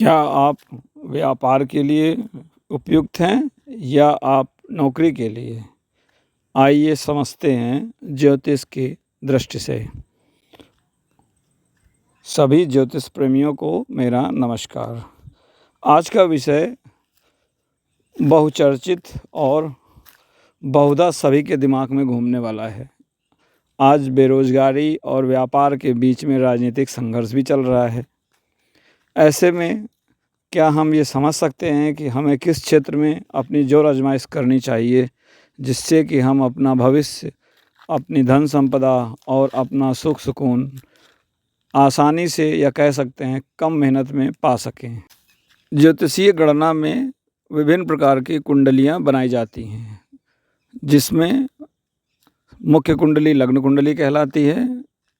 क्या आप व्यापार के लिए उपयुक्त हैं या आप नौकरी के लिए? आइए समझते हैं ज्योतिष की दृष्टि से। सभी ज्योतिष प्रेमियों को मेरा नमस्कार। आज का विषय बहुचर्चित और बहुधा सभी के दिमाग में घूमने वाला है। आज बेरोज़गारी और व्यापार के बीच में राजनीतिक संघर्ष भी चल रहा है। ऐसे में क्या हम ये समझ सकते हैं कि हमें किस क्षेत्र में अपनी जोर आजमाइश करनी चाहिए, जिससे कि हम अपना भविष्य, अपनी धन संपदा और अपना सुख सुकून आसानी से या कह सकते हैं कम मेहनत में पा सकें। ज्योतिषीय गणना में विभिन्न प्रकार की कुंडलियाँ बनाई जाती हैं, जिसमें मुख्य कुंडली लग्न कुंडली कहलाती है।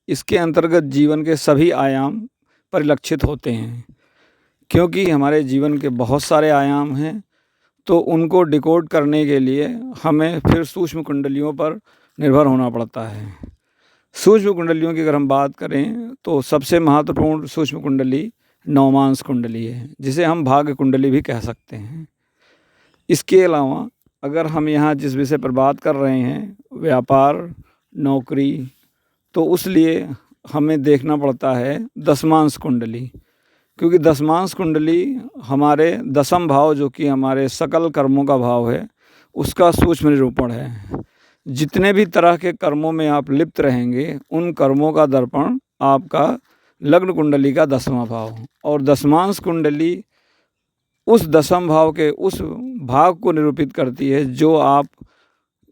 इसके अंतर्गत जीवन के सभी आयाम परिलक्षित होते हैं। क्योंकि हमारे जीवन के बहुत सारे आयाम हैं, तो उनको डिकोड करने के लिए हमें फिर सूक्ष्म कुंडलियों पर निर्भर होना पड़ता है। सूक्ष्म कुंडलियों की अगर हम बात करें तो सबसे महत्वपूर्ण सूक्ष्म कुंडली नवमांस कुंडली है, जिसे हम भाग्य कुंडली भी कह सकते हैं। इसके अलावा अगर हम यहाँ जिस विषय पर बात कर रहे हैं, व्यापार, नौकरी, तो उस लिए हमें देखना पड़ता है दशमांश कुंडली। क्योंकि दशमांश कुंडली हमारे दशम भाव, जो कि हमारे सकल कर्मों का भाव है, उसका सूक्ष्म निरूपण है। जितने भी तरह के कर्मों में आप लिप्त रहेंगे, उन कर्मों का दर्पण आपका लग्न कुंडली का दसवां भाव, और दशमांश कुंडली उस दशम भाव के उस भाग को निरूपित करती है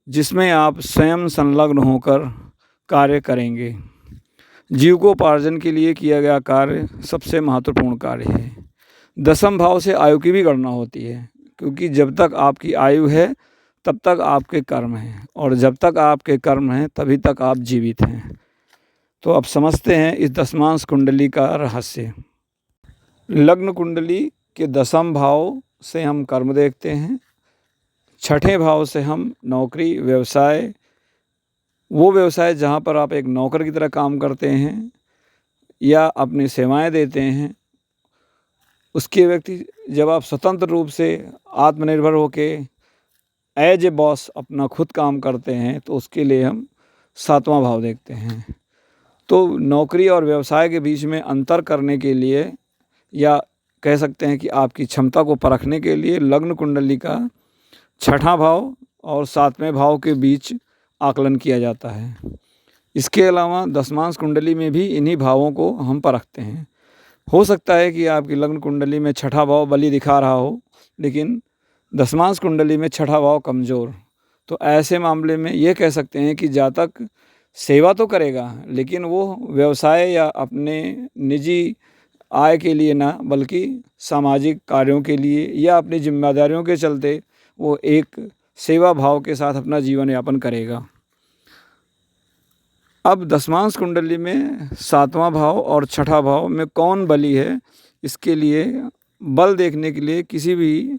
जिसमें आप स्वयं संलग्न होकर कार्य करेंगे। जीविकोपार्जन के लिए किया गया कार्य सबसे महत्वपूर्ण कार्य है। दशम भाव से आयु की भी गणना होती है, क्योंकि जब तक आपकी आयु है तब तक आपके कर्म हैं, और जब तक आपके कर्म हैं तभी तक आप जीवित हैं। तो अब समझते हैं इस दशमांश कुंडली का रहस्य। लग्न कुंडली के दशम भाव से हम कर्म देखते हैं। छठे भाव से हम नौकरी, व्यवसाय, वो व्यवसाय जहाँ पर आप एक नौकर की तरह काम करते हैं या अपनी सेवाएं देते हैं, उसके व्यक्ति जब आप स्वतंत्र रूप से आत्मनिर्भर होके एज ए बॉस अपना खुद काम करते हैं, तो उसके लिए हम सातवां भाव देखते हैं। तो नौकरी और व्यवसाय के बीच में अंतर करने के लिए, या कह सकते हैं कि आपकी क्षमता को परखने के लिए, लग्न कुंडली का छठा भाव और सातवें भाव के बीच आकलन किया जाता है। इसके अलावा दशमांश कुंडली में भी इन्हीं भावों को हम परखते हैं। हो सकता है कि आपकी लग्न कुंडली में छठा भाव बली दिखा रहा हो, लेकिन दशमांश कुंडली में छठा भाव कमज़ोर। तो ऐसे मामले में ये कह सकते हैं कि जातक सेवा तो करेगा, लेकिन वो व्यवसाय या अपने निजी आय के लिए ना, बल्कि सामाजिक कार्यों के लिए या अपनी जिम्मेदारियों के चलते वो एक सेवा भाव के साथ अपना जीवन यापन करेगा। अब दशमांश कुंडली में सातवां भाव और छठा भाव में कौन बली है, इसके लिए बल देखने के लिए किसी भी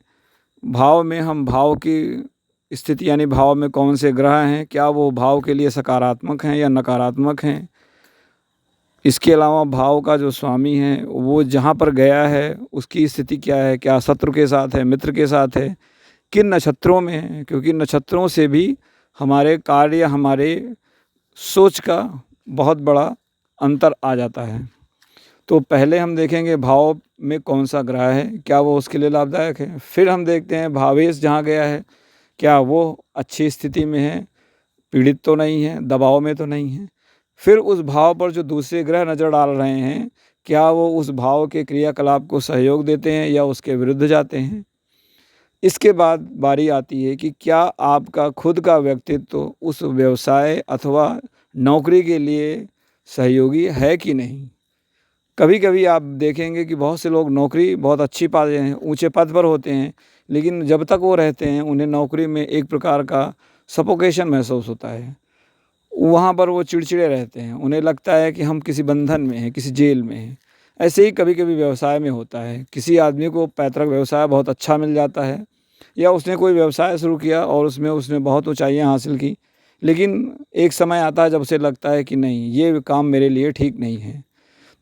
भाव में हम भाव की स्थिति, यानी भाव में कौन से ग्रह हैं, क्या वो भाव के लिए सकारात्मक हैं या नकारात्मक हैं। इसके अलावा भाव का जो स्वामी है वो जहाँ पर गया है उसकी स्थिति क्या है, क्या शत्रु के साथ है, मित्र के साथ है, किन नक्षत्रों में है, क्योंकि नक्षत्रों से भी हमारे कार्य, हमारे सोच का बहुत बड़ा अंतर आ जाता है। तो पहले हम देखेंगे भाव में कौन सा ग्रह है, क्या वो उसके लिए लाभदायक है। फिर हम देखते हैं भावेश जहाँ गया है, क्या वो अच्छी स्थिति में है, पीड़ित तो नहीं है, दबाव में तो नहीं है। फिर उस भाव पर जो दूसरे ग्रह नज़र डाल रहे हैं, क्या वो उस भाव के क्रियाकलाप को सहयोग देते हैं या उसके विरुद्ध जाते हैं। इसके बाद बारी आती है कि क्या आपका खुद का व्यक्तित्व उस व्यवसाय अथवा नौकरी के लिए सहयोगी है कि नहीं। कभी कभी आप देखेंगे कि बहुत से लोग नौकरी बहुत अच्छी पाते हैं, ऊंचे पद पर होते हैं, लेकिन जब तक वो रहते हैं उन्हें नौकरी में एक प्रकार का सफोकेशन महसूस होता है। वहाँ पर वो चिड़चिड़े रहते हैं, उन्हें लगता है कि हम किसी बंधन में हैं, किसी जेल में हैं। ऐसे ही कभी कभी व्यवसाय में होता है। किसी आदमी को पैतृक व्यवसाय बहुत अच्छा मिल जाता है, या उसने कोई व्यवसाय शुरू किया और उसमें उसने बहुत ऊंचाइयाँ हासिल की, लेकिन एक समय आता है जब उसे लगता है कि नहीं, ये काम मेरे लिए ठीक नहीं है।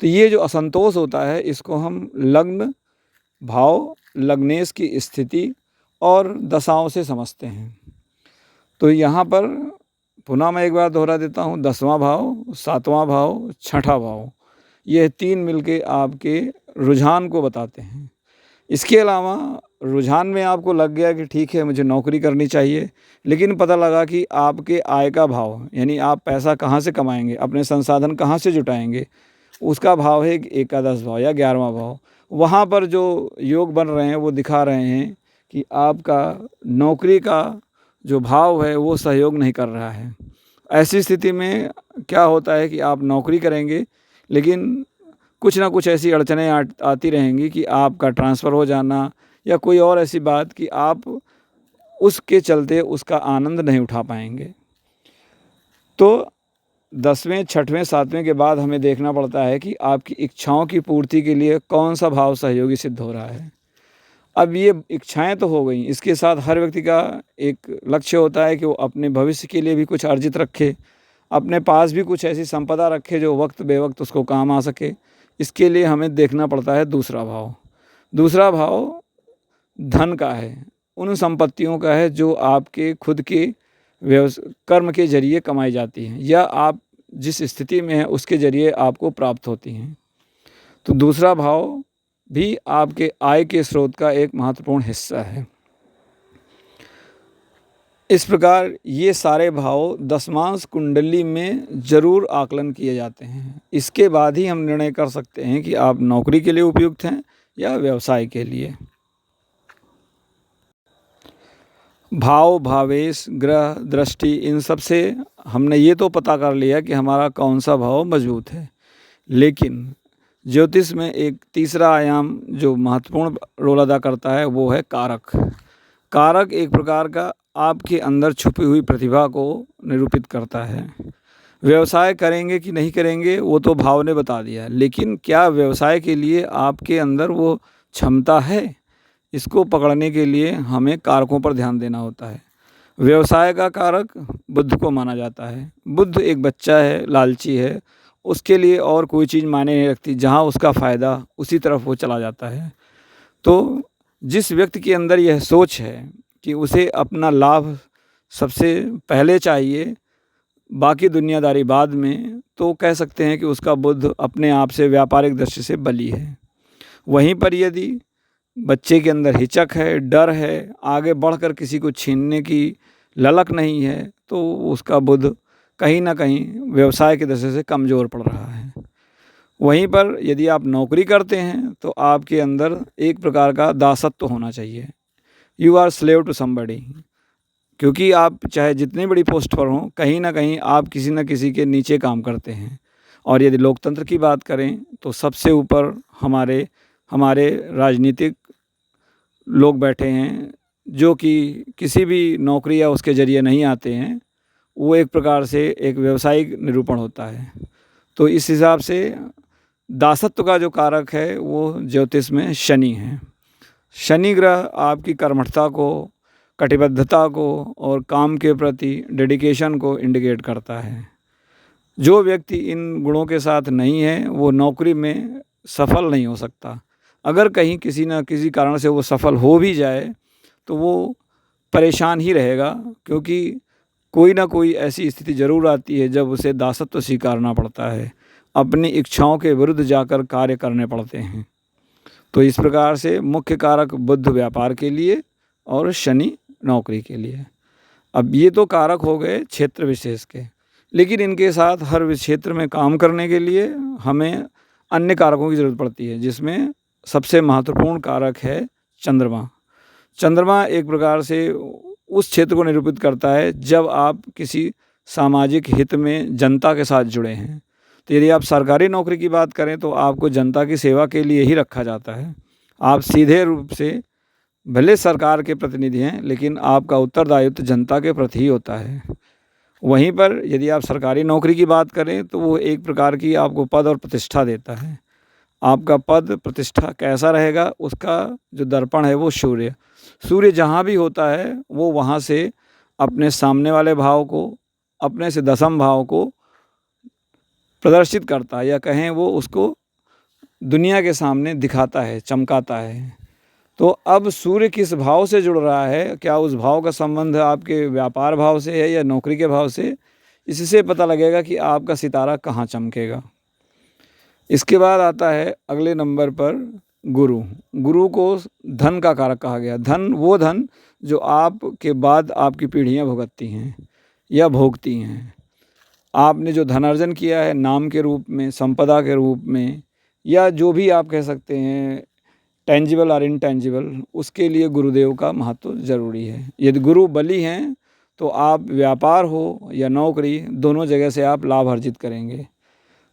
तो ये जो असंतोष होता है, इसको हम लग्न भाव लग्नेश की स्थिति और दशाओं से समझते हैं। तो यहाँ पर पुनः मैं एक बार दोहरा देता हूँ, 10वां भाव, 7वां भाव, 6ठा भाव, यह 3 मिलके आपके रुझान को बताते हैं। इसके अलावा रुझान में आपको लग गया कि ठीक है मुझे नौकरी करनी चाहिए, लेकिन पता लगा कि आपके आय का भाव, यानी आप पैसा कहाँ से कमाएंगे, अपने संसाधन कहाँ से जुटाएंगे, उसका भाव है एकादश भाव या 11वां भाव। वहाँ पर जो योग बन रहे हैं वो दिखा रहे हैं कि आपका नौकरी का जो भाव है वो सहयोग नहीं कर रहा है। ऐसी स्थिति में क्या होता है कि आप नौकरी करेंगे, लेकिन कुछ ना कुछ ऐसी अड़चनें आती रहेंगी कि आपका ट्रांसफ़र हो जाना या कोई और ऐसी बात कि आप उसके चलते उसका आनंद नहीं उठा पाएंगे। तो 10वें, 6ठवें, 7वें के बाद हमें देखना पड़ता है कि आपकी इच्छाओं की पूर्ति के लिए कौन सा भाव सहयोगी सिद्ध हो रहा है। अब ये इच्छाएं तो हो गई, इसके साथ हर व्यक्ति का एक लक्ष्य होता है कि वो अपने भविष्य के लिए भी कुछ अर्जित रखे, अपने पास भी कुछ ऐसी संपदा रखे जो वक्त बेवक्त उसको काम आ सके। इसके लिए हमें देखना पड़ता है दूसरा भाव। दूसरा भाव धन का है, उन संपत्तियों का है जो आपके खुद के कर्म के जरिए कमाई जाती हैं या आप जिस स्थिति में हैं उसके जरिए आपको प्राप्त होती हैं। तो दूसरा भाव भी आपके आय के स्रोत का एक महत्वपूर्ण हिस्सा है। इस प्रकार ये सारे भाव दशमांश कुंडली में ज़रूर आकलन किए जाते हैं। इसके बाद ही हम निर्णय कर सकते हैं कि आप नौकरी के लिए उपयुक्त हैं या व्यवसाय के लिए। भाव, भावेश, ग्रह, दृष्टि, इन सब से हमने ये तो पता कर लिया कि हमारा कौन सा भाव मजबूत है, लेकिन ज्योतिष में एक तीसरा आयाम जो महत्वपूर्ण रोल अदा करता है वो है कारक। कारक एक प्रकार का आपके अंदर छुपी हुई प्रतिभा को निरूपित करता है। व्यवसाय करेंगे कि नहीं करेंगे वो तो भाव ने बता दिया, लेकिन क्या व्यवसाय के लिए आपके अंदर वो क्षमता है, इसको पकड़ने के लिए हमें कारकों पर ध्यान देना होता है। व्यवसाय का कारक बुध को माना जाता है। बुध एक बच्चा है, लालची है, उसके लिए और कोई चीज़ मायने नहीं रखती, जहाँ उसका फ़ायदा उसी तरफ वो चला जाता है। तो जिस व्यक्ति के अंदर यह सोच है कि उसे अपना लाभ सबसे पहले चाहिए, बाकी दुनियादारी बाद में, तो कह सकते हैं कि उसका बुध अपने आप से व्यापारिक दृष्टि से बली है। वहीं पर यदि बच्चे के अंदर हिचक है, डर है, आगे बढ़कर किसी को छीनने की ललक नहीं है, तो उसका बुध कहीं ना कहीं व्यवसाय की दृष्टि से कमज़ोर पड़ रहा है। वहीं पर यदि आप नौकरी करते हैं तो आपके अंदर एक प्रकार का दासत्व होना चाहिए। You are slave to somebody, क्योंकि आप चाहे जितनी बड़ी पोस्ट पर हों, कहीं ना कहीं आप किसी न किसी के नीचे काम करते हैं। और यदि लोकतंत्र की बात करें तो सबसे ऊपर हमारे हमारे राजनीतिक लोग बैठे हैं, जो कि किसी भी नौकरी या उसके ज़रिए नहीं आते हैं। वो एक प्रकार से एक व्यावसायिक निरूपण होता है। तो इस हिसाब से दासत्व का जो कारक है वो ज्योतिष में शनि है। शनि ग्रह आपकी कर्मठता को, कटिबद्धता को और काम के प्रति डेडिकेशन को इंडिकेट करता है। जो व्यक्ति इन गुणों के साथ नहीं है वो नौकरी में सफल नहीं हो सकता। अगर कहीं किसी न किसी कारण से वो सफल हो भी जाए तो वो परेशान ही रहेगा, क्योंकि कोई ना कोई ऐसी स्थिति ज़रूर आती है जब उसे दासत्व स्वीकारना पड़ता है, अपनी इच्छाओं के विरुद्ध जाकर कार्य करने पड़ते हैं। तो इस प्रकार से मुख्य कारक बुध व्यापार के लिए और शनि नौकरी के लिए। अब ये तो कारक हो गए क्षेत्र विशेष के, लेकिन इनके साथ हर क्षेत्र में काम करने के लिए हमें अन्य कारकों की ज़रूरत पड़ती है, जिसमें सबसे महत्वपूर्ण कारक है चंद्रमा। चंद्रमा एक प्रकार से उस क्षेत्र को निरूपित करता है जब आप किसी सामाजिक हित में जनता के साथ जुड़े हैं। तो यदि आप सरकारी नौकरी की बात करें तो आपको जनता की सेवा के लिए ही रखा जाता है। आप सीधे रूप से भले सरकार के प्रतिनिधि हैं, लेकिन आपका उत्तरदायित्व जनता के प्रति ही होता है। वहीं पर यदि आप सरकारी नौकरी की बात करें तो वो एक प्रकार की आपको पद और प्रतिष्ठा देता है। आपका पद प्रतिष्ठा कैसा रहेगा, उसका जो दर्पण है वो सूर्य। सूर्य जहाँ भी होता है वो वहाँ से अपने सामने वाले भाव को, अपने से दशम भाव को प्रदर्शित करता है, या कहें वो उसको दुनिया के सामने दिखाता है, चमकाता है। तो अब सूर्य किस भाव से जुड़ रहा है, क्या उस भाव का संबंध आपके व्यापार भाव से है या नौकरी के भाव से, इससे पता लगेगा कि आपका सितारा कहाँ चमकेगा। इसके बाद आता है अगले नंबर पर गुरु। गुरु को धन का कारक कहा गया। धन वो धन जो आपके बाद आपकी पीढ़ियाँ भुगतती हैं या भोगती हैं। आपने जो धन अर्जन किया है नाम के रूप में, संपदा के रूप में, या जो भी आप कह सकते हैं टेंजिबल और इनटेंजिबल, उसके लिए गुरुदेव का महत्व ज़रूरी है। यदि गुरु बली हैं तो आप व्यापार हो या नौकरी, दोनों जगह से आप लाभ अर्जित करेंगे।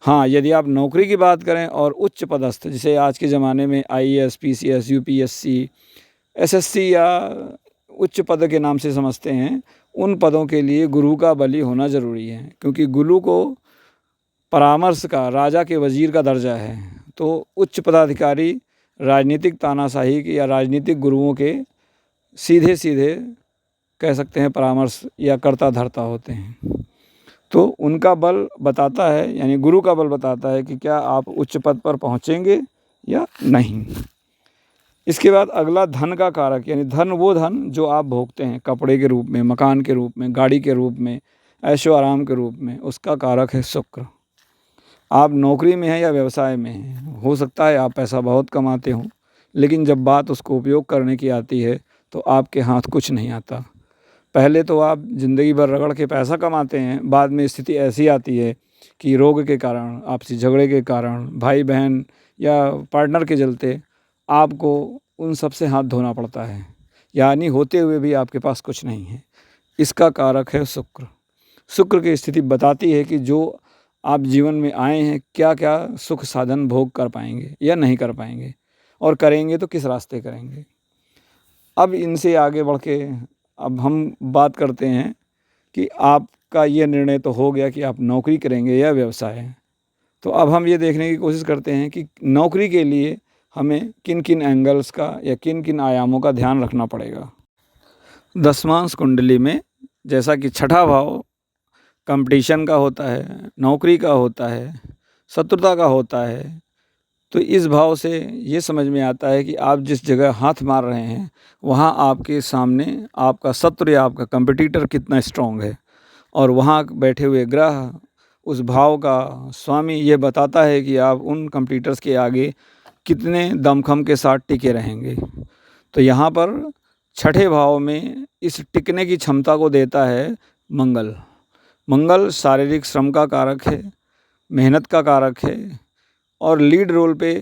हाँ, यदि आप नौकरी की बात करें और उच्च पदस्थ, जिसे आज के ज़माने में आईएएस, पीसीएस, यूपीएससी, एसएससी या उच्च पद के नाम से समझते हैं, उन पदों के लिए गुरु का बली होना ज़रूरी है, क्योंकि गुरु को परामर्श का, राजा के वजीर का दर्जा है। तो उच्च पदाधिकारी राजनीतिक तानाशाही के या राजनीतिक गुरुओं के सीधे सीधे कह सकते हैं परामर्श या कर्ता धर्ता होते हैं। तो उनका बल बताता है, यानी गुरु का बल बताता है कि क्या आप उच्च पद पर पहुँचेंगे या नहीं। इसके बाद अगला धन का कारक, यानी धन वो धन जो आप भोगते हैं कपड़े के रूप में, मकान के रूप में, गाड़ी के रूप में, ऐशो आराम के रूप में, उसका कारक है शुक्र। आप नौकरी में हैं या व्यवसाय में हैं, हो सकता है आप पैसा बहुत कमाते हो, लेकिन जब बात उसको उपयोग करने की आती है तो आपके हाथ कुछ नहीं आता। पहले तो आप ज़िंदगी भर रगड़ के पैसा कमाते हैं, बाद में स्थिति ऐसी आती है कि रोग के कारण, आपसी झगड़े के कारण, भाई बहन या पार्टनर के चलते आपको उन सब से हाथ धोना पड़ता है, यानी होते हुए भी आपके पास कुछ नहीं है। इसका कारक है शुक्र। शुक्र की स्थिति बताती है कि जो आप जीवन में आए हैं, क्या क्या सुख साधन भोग कर पाएंगे या नहीं कर पाएंगे, और करेंगे तो किस रास्ते करेंगे। अब इनसे आगे बढ़ के अब हम बात करते हैं कि आपका ये निर्णय तो हो गया कि आप नौकरी करेंगे या व्यवसाय। तो अब हम ये देखने की कोशिश करते हैं कि नौकरी के लिए हमें किन किन एंगल्स का या किन किन आयामों का ध्यान रखना पड़ेगा। दशमांश कुंडली में जैसा कि छठा भाव कंपटीशन का होता है, नौकरी का होता है, शत्रुता का होता है, तो इस भाव से ये समझ में आता है कि आप जिस जगह हाथ मार रहे हैं वहाँ आपके सामने आपका शत्रु या आपका कंपटीटर कितना स्ट्रांग है, और वहाँ बैठे हुए ग्रह उस भाव का स्वामी ये बताता है कि आप उन कंपटीटर्स के आगे कितने दमखम के साथ टिके रहेंगे। तो यहाँ पर छठे भाव में इस टिकने की क्षमता को देता है मंगल। मंगल शारीरिक श्रम का कारक है, मेहनत का कारक है, और लीड रोल पे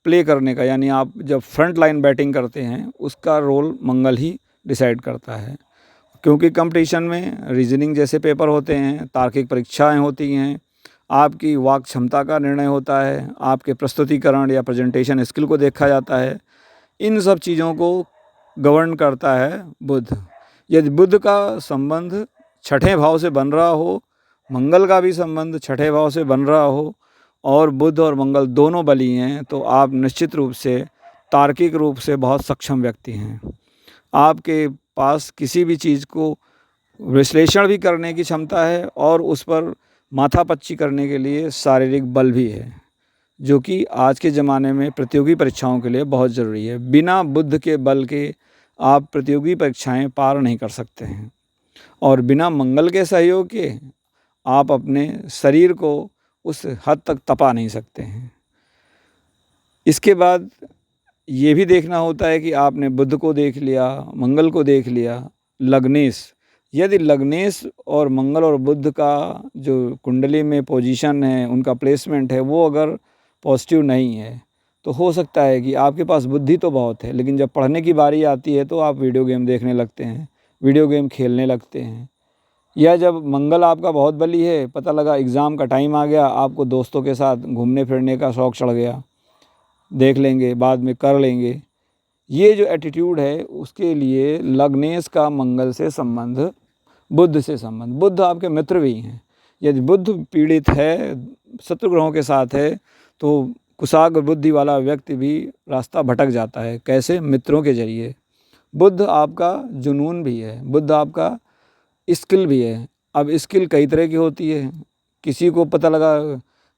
प्ले करने का, यानी आप जब फ्रंट लाइन बैटिंग करते हैं उसका रोल मंगल ही डिसाइड करता है। क्योंकि कंपटीशन में रीजनिंग जैसे पेपर होते हैं, तार्किक परीक्षाएं होती हैं, आपकी वाक क्षमता का निर्णय होता है, आपके प्रस्तुतिकरण या प्रेजेंटेशन स्किल को देखा जाता है। इन सब चीज़ों को गवर्न करता है बुध। यदि बुध का संबंध छठे भाव से बन रहा हो, मंगल का भी संबंध छठे भाव से बन रहा हो, और बुध और मंगल दोनों बली हैं, तो आप निश्चित रूप से तार्किक रूप से बहुत सक्षम व्यक्ति हैं। आपके पास किसी भी चीज़ को विश्लेषण भी करने की क्षमता है और उस पर माथापच्ची करने के लिए शारीरिक बल भी है, जो कि आज के ज़माने में प्रतियोगी परीक्षाओं के लिए बहुत ज़रूरी है। बिना बुध के बल के आप प्रतियोगी परीक्षाएं पार नहीं कर सकते हैं, और बिना मंगल के सहयोग के आप अपने शरीर को उस हद तक तपा नहीं सकते हैं। इसके बाद ये भी देखना होता है कि आपने बुध को देख लिया, मंगल को देख लिया, लग्नेश। यदि लग्नेश और मंगल और बुध का जो कुंडली में पोजीशन है, उनका प्लेसमेंट है, वो अगर पॉजिटिव नहीं है तो हो सकता है कि आपके पास बुद्धि तो बहुत है, लेकिन जब पढ़ने की बारी आती है तो आप वीडियो गेम देखने लगते हैं, वीडियो गेम खेलने लगते हैं। या जब मंगल आपका बहुत बली है, पता लगा एग्ज़ाम का टाइम आ गया, आपको दोस्तों के साथ घूमने फिरने का शौक़ चढ़ गया, देख लेंगे बाद में कर लेंगे, ये जो एटीट्यूड है उसके लिए लग्नेश का मंगल से संबंध, बुध से संबंध। बुध आपके मित्र भी हैं। यदि बुध पीड़ित है, शत्रु ग्रहों के साथ है, तो कुशाग्र बुद्धि वाला व्यक्ति भी रास्ता भटक जाता है। कैसे? मित्रों के जरिए। बुध आपका जुनून भी है, बुध आपका स्किल भी है। अब स्किल कई तरह की होती है। किसी को पता लगा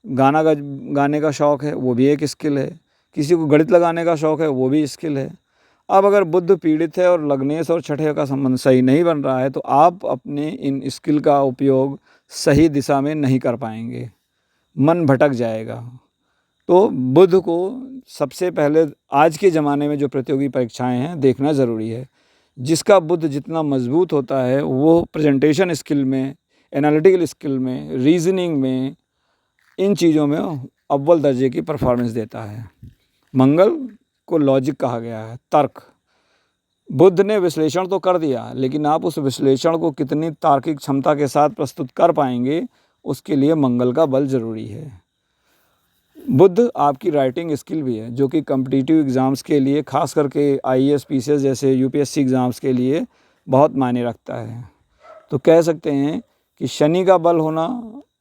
गाने का शौक़ है, वो भी एक स्किल है। किसी को गणित लगाने का शौक़ है, वो भी स्किल है। अब अगर बुध पीड़ित है और लग्नेश और छठे का संबंध सही नहीं बन रहा है तो आप अपने इन स्किल का उपयोग सही दिशा में नहीं कर पाएंगे, मन भटक जाएगा। तो बुध को सबसे पहले आज के ज़माने में जो प्रतियोगी परीक्षाएं हैं देखना ज़रूरी है। जिसका बुध जितना मजबूत होता है वो प्रेजेंटेशन स्किल में, एनालिटिकल स्किल में, रीजनिंग में, इन चीज़ों में अव्वल दर्जे की परफॉर्मेंस देता है। मंगल को लॉजिक कहा गया है, तर्क। बुध ने विश्लेषण तो कर दिया, लेकिन आप उस विश्लेषण को कितनी तार्किक क्षमता के साथ प्रस्तुत कर पाएंगे, उसके लिए मंगल का बल ज़रूरी है। बुध आपकी राइटिंग स्किल भी है, जो कि कम्पिटिटिव एग्ज़ाम्स के लिए, खास करके आईएएस पीसीएस जैसे यूपीएससी एग्ज़ाम्स के लिए बहुत मायने रखता है। तो कह सकते हैं कि शनि का बल होना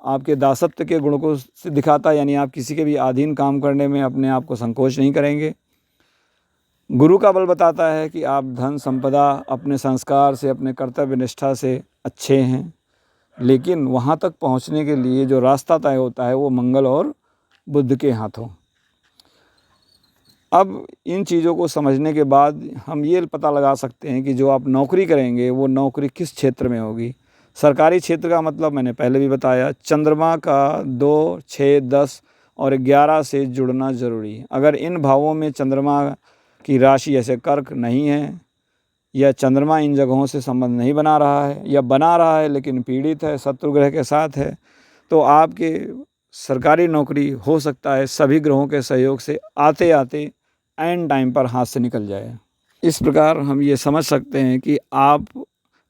आपके दासत्व के गुण को दिखाता है, यानी आप किसी के भी अधीन काम करने में अपने आप को संकोच नहीं करेंगे। गुरु का बल बताता है कि आप धन संपदा, अपने संस्कार से, अपने कर्तव्य निष्ठा से अच्छे हैं, लेकिन वहाँ तक पहुँचने के लिए जो रास्ता तय होता है वो मंगल और बुध के हाथों। अब इन चीज़ों को समझने के बाद हम ये पता लगा सकते हैं कि जो आप नौकरी करेंगे वो नौकरी किस क्षेत्र में होगी। सरकारी क्षेत्र का मतलब मैंने पहले भी बताया, चंद्रमा का 2, 6, 10 और 11 से जुड़ना ज़रूरी है। अगर इन भावों में चंद्रमा की राशि जैसे कर्क नहीं है, या चंद्रमा इन जगहों से संबंध नहीं बना रहा है, या बना रहा है लेकिन पीड़ित है, शत्रु ग्रह के साथ है, तो आपके सरकारी नौकरी हो सकता है सभी ग्रहों के सहयोग से आते आते एंड टाइम पर हाथ से निकल जाए। इस प्रकार हम ये समझ सकते हैं कि आप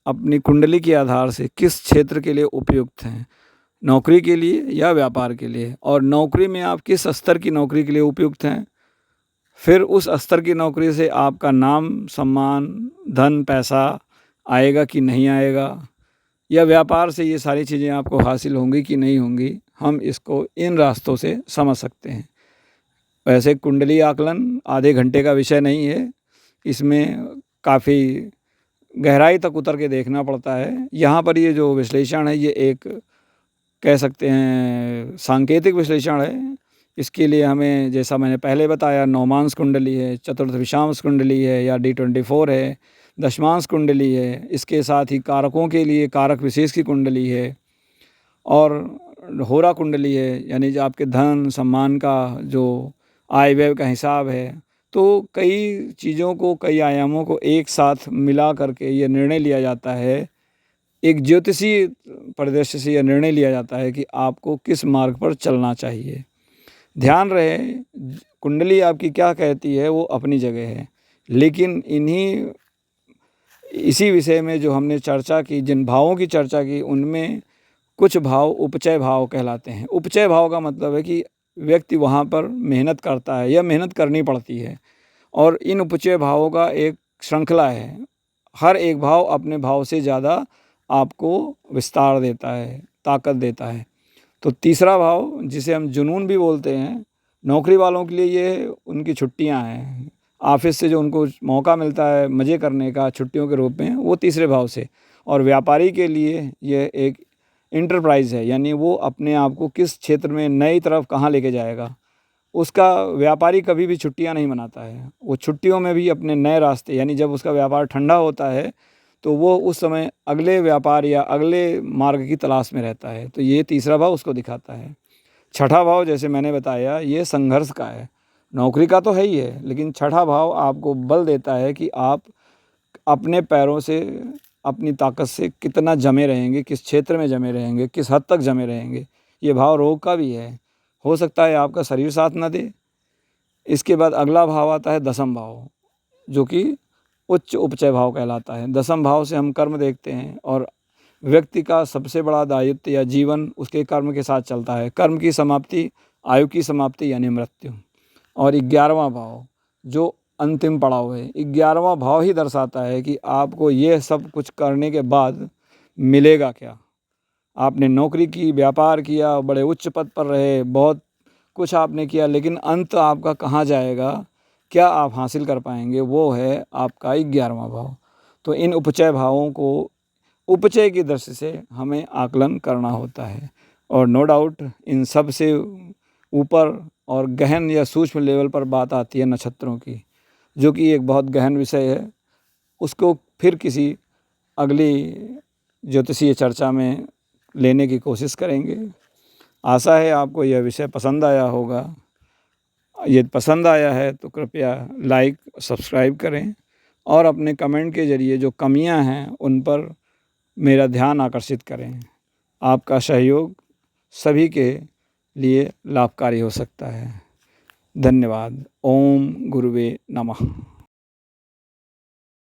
अपनी कुंडली के आधार से किस क्षेत्र के लिए उपयुक्त हैं, नौकरी के लिए या व्यापार के लिए, और नौकरी में आप किस स्तर की नौकरी के लिए उपयुक्त हैं। फिर उस स्तर की नौकरी से आपका नाम, सम्मान, धन, पैसा आएगा कि नहीं आएगा, या व्यापार से ये सारी चीज़ें आपको हासिल होंगी कि नहीं होंगी, हम इसको इन रास्तों से समझ सकते हैं। वैसे कुंडली आकलन आधे घंटे का विषय नहीं है, इसमें काफ़ी गहराई तक उतर के देखना पड़ता है। यहाँ पर ये जो विश्लेषण है ये एक कह सकते हैं सांकेतिक विश्लेषण है। इसके लिए हमें, जैसा मैंने पहले बताया, नौमांश कुंडली है, चतुर्थ विषांश कुंडली है, या D24 है, दशमांश कुंडली है। इसके साथ ही कारकों के लिए कारक विशेष की कुंडली है, और होरा कुंडली है, यानी जो आपके धन सम्मान का जो आय व्यय का हिसाब है। तो कई चीज़ों को, कई आयामों को एक साथ मिला करके ये निर्णय लिया जाता है, एक ज्योतिषीय परिदृश्य से यह निर्णय लिया जाता है कि आपको किस मार्ग पर चलना चाहिए। ध्यान रहे, कुंडली आपकी क्या कहती है वो अपनी जगह है, लेकिन इसी विषय में जो हमने चर्चा की, जिन भावों की चर्चा की, उनमें कुछ भाव उपचय भाव कहलाते हैं। उपचय भाव का मतलब है कि व्यक्ति वहाँ पर मेहनत करता है या मेहनत करनी पड़ती है, और इन उपचय भावों का एक श्रृंखला है। हर एक भाव अपने भाव से ज़्यादा आपको विस्तार देता है, ताकत देता है। तो तीसरा भाव, जिसे हम जुनून भी बोलते हैं, नौकरी वालों के लिए ये उनकी छुट्टियां हैं, ऑफिस से जो उनको मौका मिलता है मज़े करने का छुट्टियों के रूप में, वो तीसरे भाव से। और व्यापारी के लिए ये एक इंटरप्राइज़ है, यानी वो अपने आप को किस क्षेत्र में नई तरफ कहाँ लेके जाएगा। उसका व्यापारी कभी भी छुट्टियां नहीं मनाता है, वो छुट्टियों में भी अपने नए रास्ते, यानी जब उसका व्यापार ठंडा होता है तो वो उस समय अगले व्यापार या अगले मार्ग की तलाश में रहता है। तो ये तीसरा भाव उसको दिखाता है। छठा भाव, जैसे मैंने बताया, ये संघर्ष का है, नौकरी का तो है ही है, लेकिन छठा भाव आपको बल देता है कि आप अपने पैरों से, अपनी ताकत से कितना जमे रहेंगे, किस क्षेत्र में जमे रहेंगे, किस हद तक जमे रहेंगे। ये भाव रोग का भी है, हो सकता है आपका शरीर साथ न दे। इसके बाद अगला भाव आता है दसम भाव, जो कि उच्च उपचय भाव कहलाता है। दसम भाव से हम कर्म देखते हैं, और व्यक्ति का सबसे बड़ा दायित्व या जीवन उसके कर्म के साथ चलता है। कर्म की समाप्ति, आयु की समाप्ति यानी मृत्यु। और 11वां भाव जो अंतिम पड़ाव है, 11वां भाव ही दर्शाता है कि आपको ये सब कुछ करने के बाद मिलेगा क्या। आपने नौकरी की, व्यापार किया, बड़े उच्च पद पर रहे, बहुत कुछ आपने किया, लेकिन अंत आपका कहाँ जाएगा, क्या आप हासिल कर पाएंगे, वो है आपका 11वां भाव। तो इन उपचय भावों को उपचय की दृष्टि से हमें आकलन करना होता है। और नो डाउट इन सब से ऊपर और गहन या सूक्ष्म लेवल पर बात आती है नक्षत्रों की। जो कि एक बहुत गहन विषय है। उसको फिर किसी अगली ज्योतिषीय चर्चा में लेने की कोशिश करेंगे। आशा है आपको यह विषय पसंद आया होगा। यदि पसंद आया है तो कृपया लाइक सब्सक्राइब करें और अपने कमेंट के ज़रिए जो कमियां हैं उन पर मेरा ध्यान आकर्षित करें। आपका सहयोग सभी के लिए लाभकारी हो सकता है। धन्यवाद। ओम गुरुवे नमः।